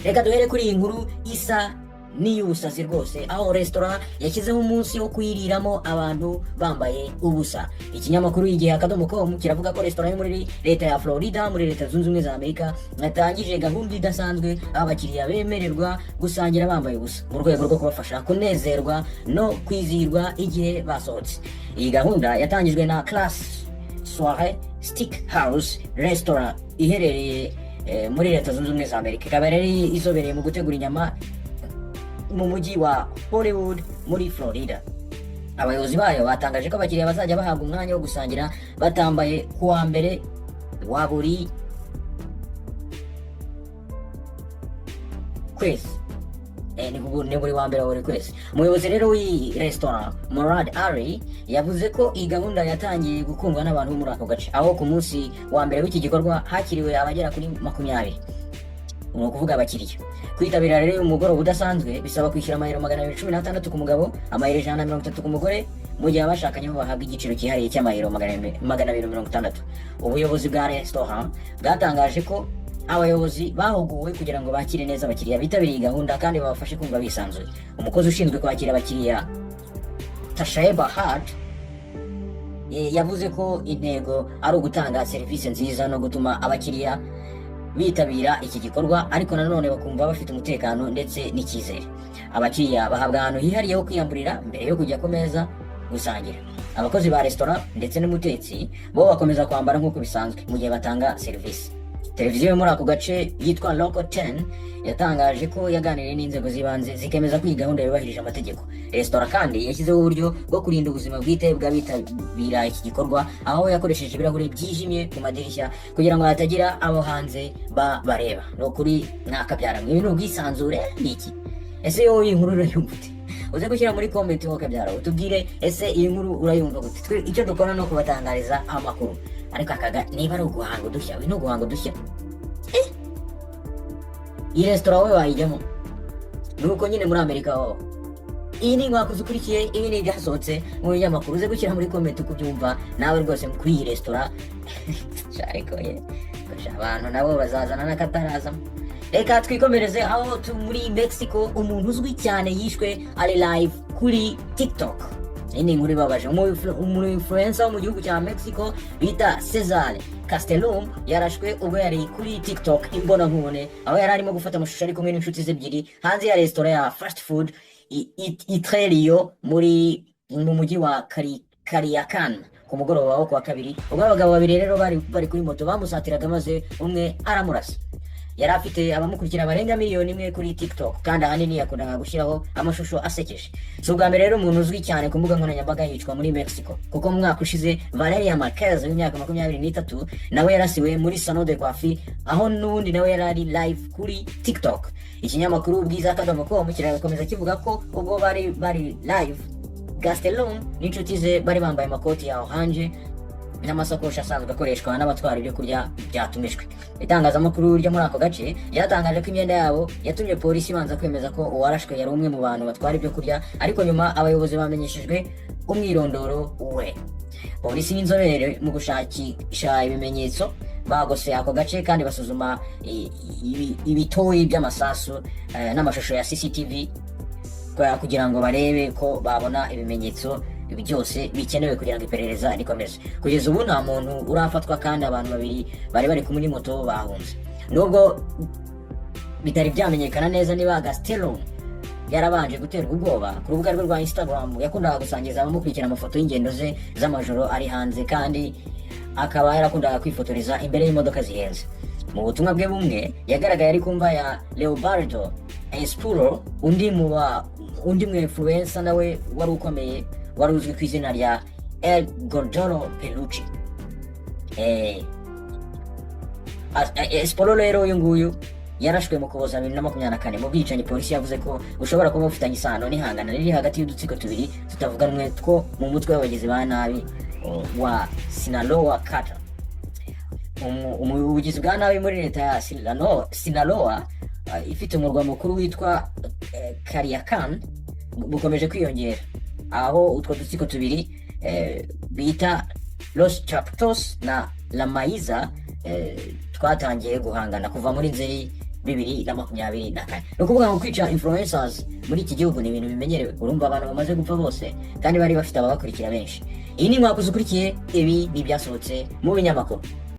Reka duhere kuri iyi nkuru isa n'iy'ubusazi rwose, aho restaurant yashyizeho umunsi wo kuyiriramo abantu bambaye ubusa. Ikinyamakuru IGIHAGAZE.com kiravuga ko restaurant yo muri leta ya Florida muri leta zunze ubumwe za Amerika yatangije gahunda idasanzwe aho abakiriya bemererwa gusangira bambaye ubusa mu rwego rwo kubafasha kunezerwa no kwizihirwa igihe basohotse. Iyi gahunda yatangijwe na Class Soirée Steak House Restaurant iherereye muri leta zunze ubumwe za Amerika. Ikaba yari izobereye mu gutegura inyama mu mujyi wa Hollywood muri Florida. Abayobozi bayo batangaje ko abakiriya bazajya bahabwa umwanya wo gusangira batambaye kuwa mbere wa buri kwezi. Ni buri wa mbere wa buri kwezi. Umuyobozi rero w'iyi restaurant Murad Ali yavuze ko iyi gahunda yatangiye gukundwa n'abantu bo muri ako gace, aho ku munsi wa mbere w'iki gikorwa hakiriwe abagera kuri 20. Ni ukuvuga abakiriya. Kwitabira rero umugoroba udasanzwe bisaba kwishyura amayero 216 ku mugabo, amayero 130 ku mugore, mu gihe abashakanye bahabwa igiciro cyihariye cy'amayero 260. Ubuyobozi bwa restaurant bwatangaje ko abayobozi bahuguwe kugira ngo bakire neza abakiriya bitabiriye gahunda kandi babafashe kumva bisanzuye. Umukozi ushinzwe kwakira abakiriya Tasheba Hart yavuze ko intego ari ugutanga serivisi nziza no gutuma abakiriya bitabira iki gikorwa, ariko nanone bakumva bafite umutekano ndetse n'icyizere. Abakiriya bahabwa ahantu hihariye ho kwiyamburira mbere yo kujya ku meza gusangira. Abakozi ba restaurant ndetse n'umutetsi bo bakomeza kwambara nk'uko bisanzwe mu gihe batanga serivisi. Televiziyo yo muri ako gace yitwa Local 10 yatangaje ko yaganiriye n'inzego z'ibanze zikemeza ko iyi gahunda yubahirije amategeko. Restaurant kandi yashyizeho uburyo bwo kurinda ubuzima bwite bw'abitabira iki gikorwa, aho yakoresheje ibirahuri byijimye ku madirishya kugira ngo hatagira abo hanze bareba. No kuri mwakabyara mwe ibintu bwisanzure niki. Ese yo iyi nkuru urayumva ute? Uze gushyira muri comment wakabyara utubwire ese iyi nkuru urayumva gute. Icyo dukora no kubatangariza amakuru, ariko akaga niba ari uguhanga udushya no guhanga udushya. Iyi restaurant we wayijyamo nuko nyine muri Amerika ho. Iyi ni INKWAKUZI ukurikiye, ibi ni ibyasohotse mu binyamakuru. Uze gushyira muri comment uko ubyumva nawe rwose kuri iyi restaurant. Ariko abantu nabo bazazana n'akatarazamo. Reka twikomereze aho muri Mexico umuntu uzwi cyane yishwe ari live kuri TikTok. Iyi ni inkuru ibabaje. Umu-influencer wo mu gihugu cya Mexico bita Cesar Castellum yarashwe ubwo yari kuri TikTok imbonankubone, aho yari arimo gufata amashusho ari kumwe n'inshuti ze ebyiri hanze ya restaurant ya fast food Itrerio mu mujyi wa Culiacán ku mugoroba wo kuwa kabiri. Ubwo abagabo babiri rero bari kuri moto bamusatiraga maze umwe aramurasa. Yari afite abamukurikira barenga 1 miliyoni kuri TikTok kandi ahanini yakundaga gushyiraho amashusho asekeje. Si ubwa mbere rero umuntu uzwi cyane ku mbuga nkoranyambaga yicwa muri Mexico, kuko mu mwaka ushize Valeria Marquez w'imyaka 23 nawe yarasiwe muri salon de coiffure, aho n'undi nawe yari ari live kuri TikTok. Ikinyamakuru Ubwiza.com kirakomeza kivuga ko ubwo bari live, Castellum n'inshuti ze bari bambaye amakoti ya orange n'amasakoshi asanzwe akoreshwa n'abatwara ibyo kurya byatumijwe. Itangazamakuru ryo muri ako gace ryatangaje ko imyenda yabo yatumye polisi ibanza kwemeza ko uwarashwe yari umwe mu bantu batwara ibyo kurya, ariko nyuma abayobozi bamenyeshejwe umwirondoro we. Polisi n'inzobere mu gushakisha ibimenyetso bagose ako gace kandi basuzuma ibitoyi by'amasasu n'amashusho ya CCTV kugira ngo barebe ko babona ibimenyetso byose bikenewe kugira ngo iperereza rikomeze. Kugeza ubu nta muntu urafatwa kandi abantu babiri bari kumwe n'imoto bahunze. Nubwo bitari byamenyekana neza niba Castellum yarabanje guterwa ubwoba, ku rubuga rwe rwa Instagram yakundaga gusangiza abamukurikira amafoto y'ingendo ze z'amajoro ari hanze, kandi akaba yarakundaga kwifotoreza imbere y'imodoka zihenze. Mu butumwa bwe bumwe yagaragaye ari kumva ya Leobardo Espuro, undi mu influencer nawe wari ukomeye wari uzwi ku izina rya El Gordo Peluche. Espuro rero uyu nguyu yarashwe mu Kuboza 2024 mu bwicanyi polisi yavuze ko ushobora kuba ufitanye isano n'ihangana riri hagati y'udutsiko tubiri tutavuganwe two mu mutwe w'abagizi ba nabi wa Sinaloa Kata. Ubugizi bwa nabi muri leta ya Sinaloa ifite umurwa mukuru witwa Culiacán bukomeje kwiyongera, aho utwo dutsiko tubiri bita Los Chapitos na La Maiza twatangiye guhangana kuva muri Nzeri 2024. Ni ukuvuga ngo kwica influencers muri iki gihugu ni ibintu bimenyerewe. Urumva abantu bamaze gupfa bose kandi bari bafite ababakurikira benshi. Iyi ni Inkwakuzi ukurikiye, ibi ni ibyasohotse mu binyamakuru.